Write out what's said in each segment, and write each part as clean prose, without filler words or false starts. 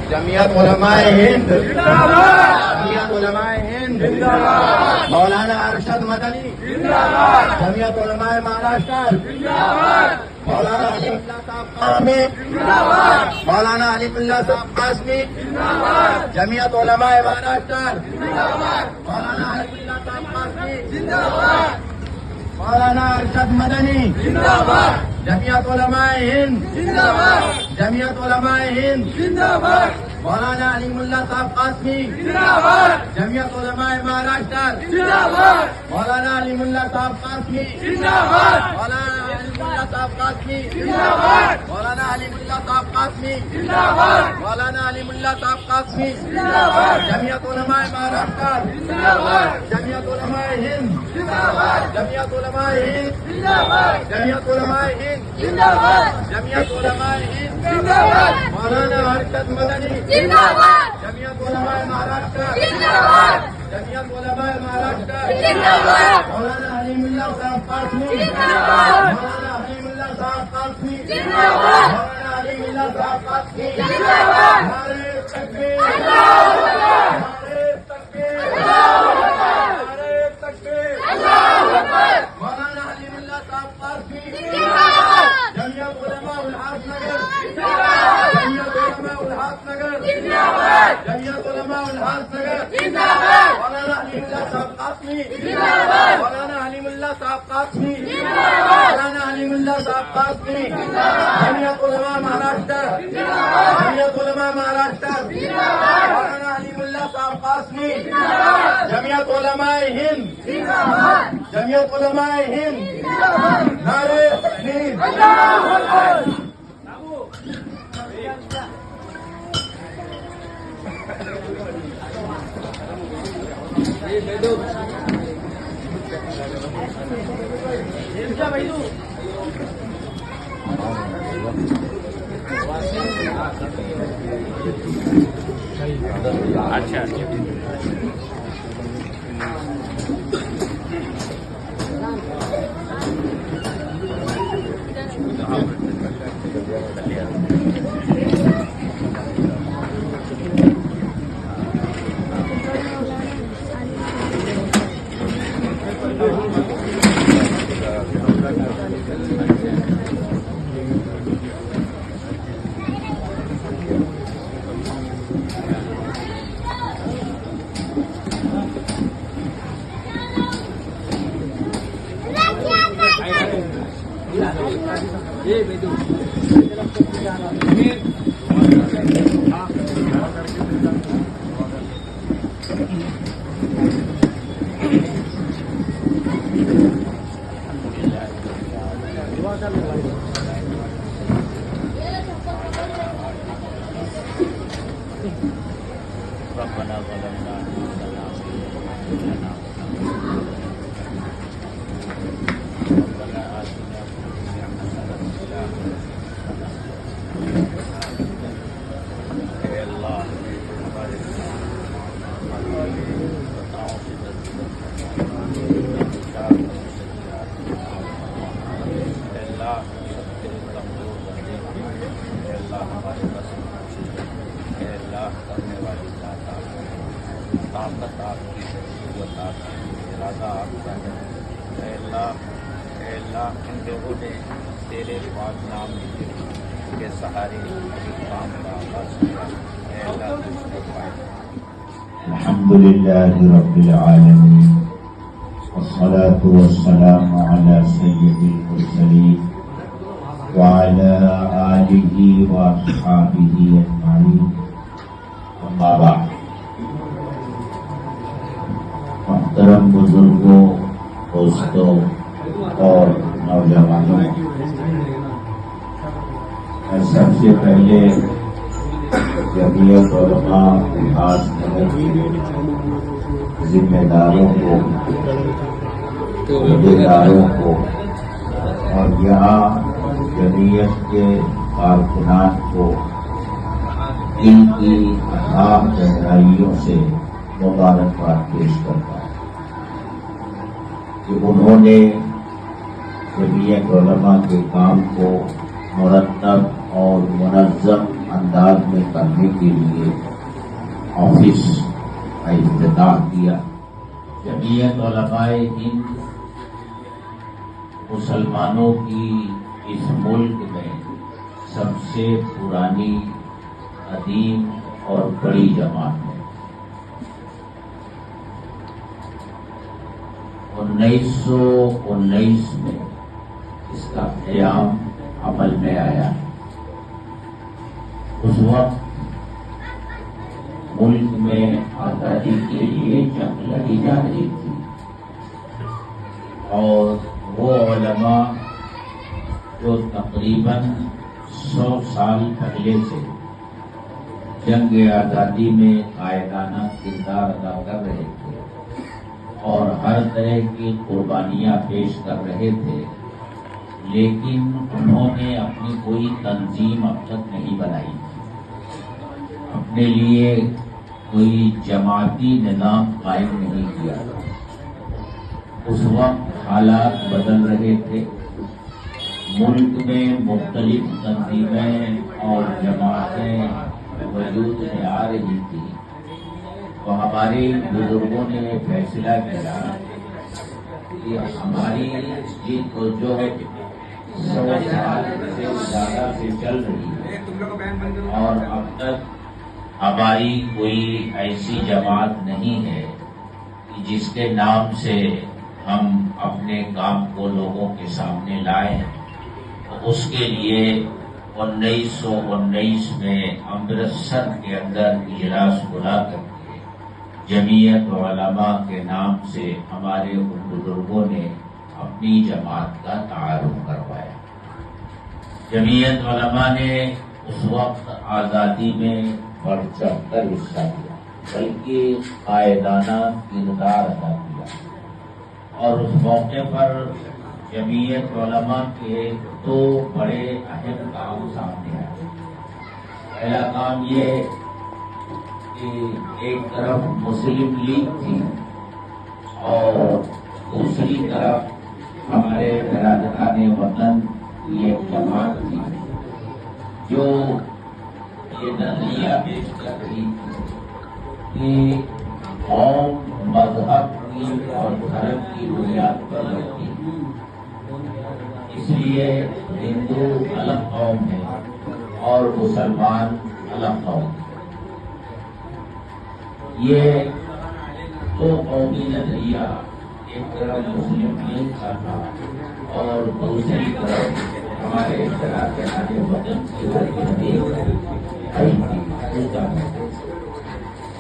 جمعیت علماء ہند زندہ باد، جمعیت علماء ہند زندہ باد، مولانا ارشد مدنی زندہ باد، جمعیت علماء مہاراشٹر زندہ باد، مولانا علی اللہ صاحب قاسمی زندہ باد، مولانا علی اللہ صاحب قاسمی زندہ باد، جمعیت علماء مہاراشٹر زندہ باد، مولانا علی اللہ صاحب قاسمی زندہ باد، مولانا ارشد مدنی زندہ باد، جمعیت علماء ہند زندہ باد، جمعیت علماء ہند زندہ باد، مولانا علی اللہ صاحب قاسمی زندہ باد، جمعیت علماء مہاراشٹر زندہ باد، مولانا علی اللہ صاحب قاسمی زندہ باد، مولانا علی اللہ صاحب قاسمی زندہ باد، مولانا علی اللہ صاحب قاسمی زندہ باد، مولانا علی اللہ صاحب قاسمی زندہ باد، جمعیت علماء مہاراشٹر زندہ باد، جمعیت علماء ہند زندہ باد، جمعیت علماء ہند زندہ باد، جمعیت علماء ہند زندہ باد، جمعیت علماء ہند زندہ باد، مولانا ارشد مدنی زندہ باد، جمعیت علماء مہاراشٹر زندہ باد، جمعیت علماء مہاراشٹر زندہ باد، مولانا علیم اللہ صاحب قاسمی زندہ باد، مولانا علیم اللہ صاحب قاسمی زندہ باد، مولانا علیم اللہ صاحب قاسمی زندہ باد، نعرہ تکبیر اللہ اکبر، نعرہ تکبیر اللہ اکبر، نعرہ تکبیر اللہ اکبر، مولانا علیم اللہ صاحب قاسمی زندہ باد، جمعیت علماء الحاج نگر زندہ باد، جمعیت علماء الحاج نگر زندہ باد، جمعیت علماء الحاج نگر زندہ باد، مولانا علیم اللہ صاحب قاسمی زندہ باد، مولانا علیم اللہ صاحب قاسمی زندہ باد، مولانا علیم اللہ صاحب قاسمی زندہ باد، جمعیت علماء مہاراشٹر زندہ باد، جمعیت علماء مہاراشٹر زندہ باد، مولانا علیم اللہ صاحب قاسمی زندہ باد، جمعیت علماء ہند زندہ باد، جمعیت علماء ہند زندہ باد، نعرہ تکبیر اللہ اکبر۔ اچھا ربنا ظلمنا انفسنا ربنا آتنا في الدنيا حسنة وفي الآخرة حسنة اے اللہ ہمارے بتاؤں سے اے اللہ تیرے کمزور بندے اے اللہ ہمارے بس اے اللہ کرنے والی ذات طاقت آپ کی قوت آپ کی ارادہ آپ کا ہے اے اللہ ان لوگوں نے تیرے پاک نام کے سہارے کام کا آغاز کیا اے اللہ تجھ کو پائے۔ الحمد لله رب العالمين والصلاة والسلام على سيد المرسلين وعلى آله وأصحابه أجمعين أما بعد۔ محترم بزرگوں، دوستوں اور نوجوانوں، میں سب سے پہلے جمعیت علماء الحاج نگر کے ذمہ داروں کو، عہدیداروں کو اور یہاں جمعیت کے کارکنان کو ان کی اہم گہرائیوں سے مبارکباد پیش کرتا ہوں کہ انہوں نے जमीयत उलमा के काम को मुरतब और मुनज़्ज़म अंदाज में करने के लिए ऑफिस का इफ्तिताह किया। जमीयत उलमाए हिंद मुसलमानों की इस मुल्क में सबसे पुरानी, कदीम और बड़ी जमात है। 1919 में इसका क़याम अमल में आया। उस वक्त मुल्क में आज़ादी के लिए जंग लड़ी जा रही थी और वो उलमा जो तकरीबन 100 साल पहले से जंग आज़ादी में कायदाना किरदार अदा कर रहे थे और हर तरह की कुर्बानियां पेश कर रहे थे, लेकिन उन्होंने अपनी कोई तंजीम अब तक नहीं बनाई, अपने लिए कोई जमाती निज़ाम कायम नहीं किया। उस वक्त हालात बदल रहे थे, मुल्क में मुख्तलिफ तंजीमें और जमातें वजूद में आ रही थी। तो हमारे बुजुर्गों ने फैसला किया कि हमारी ये तो जो 100 साल से ज़्यादा से चल रही है और अब तक हमारी कोई ऐसी जमात नहीं है कि जिसके नाम से हम अपने काम को लोगों के सामने लाए। तो उसके लिए 1919 में अमृतसर के अंदर इजलास बुला करके जमीयत उलमा के नाम से हमारे उन बुजुर्गों ने अपनी जमात का तारुफ करवाया। जमीयत उलमा ने उस वक्त आज़ादी में बढ़ चढ़ कर हिस्सा लिया, बल्कि कायदाना किरदार अदा किया। और उस मौके पर जमीयत उलमा के 2 बड़े अहम काम सामने आए। पहला काम ये कि एक तरफ मुस्लिम लीग थी और दूसरी तरफ हमारे बिरादराने वतन की एक जमात थी जो ये नजरिया पेश कर रही थी कि कौम मजहब की और धर्म की बुनियाद पर रहती है, इसलिए हिंदू अलग कौम है और मुसलमान अलग कौम है। ये 2 कौमी नजरिया एक तरफ मुस्लिम लीग का था और दूसरी तरफ हमारे बिरादराने वतन की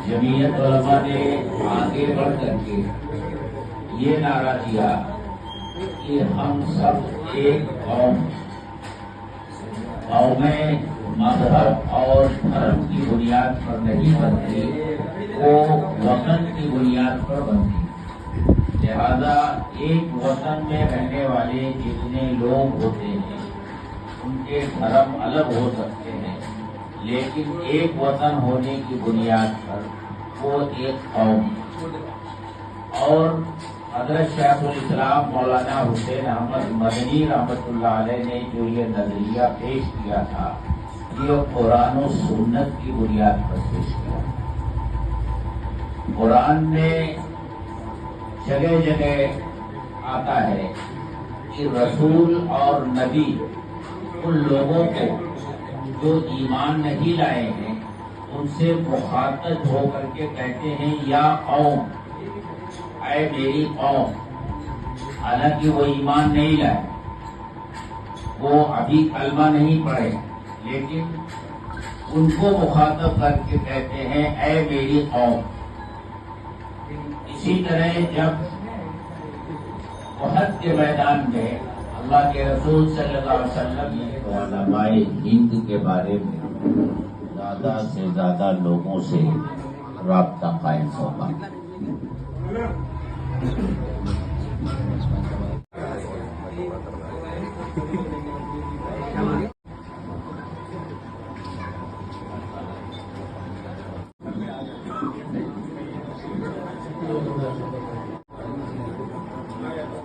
जमीयत उलमा ने आगे बढ़ करके ये नारा दिया कि हम सब एक कौम, कौमें मजहब और धर्म की बुनियाद पर नहीं बनती, वो वतन की बुनियाद पर बनती। लिहाजा एक वतन में रहने वाले जितने लोग होते हैं उनके धर्म अलग हो सकते हैं, लेकिन एक वतन होने की बुनियाद पर वो एक कौम। और हज़रत शेखुल इस्लाम मौलाना हुसैन अहमद मदनी रहमतुल्लाह अलैह ने जो ये नजरिया पेश किया था, ये कुरान और सुन्नत की बुनियाद पर पेश किया। कुरान में जगह जगह आता है कि रसूल और नबी उन लोगों को जो ईमान नहीं लाए हैं उनसे मुखातब होकर के कहते हैं या कौम, ऐ मेरी कौम। हालांकि वो ईमान नहीं लाए, वो अभी कलमा नहीं पढ़े, लेकिन उनको मुखातब करके कहते हैं ऐ मेरी कौम। इसी तरह जब उहद के मैदान में अल्लाह के रसूल सल्लल्लाहु अलैहि वसल्लम ने उलमाए हिंद के बारे में ज्यादा से ज्यादा लोगों से राब्ता कायम होगा।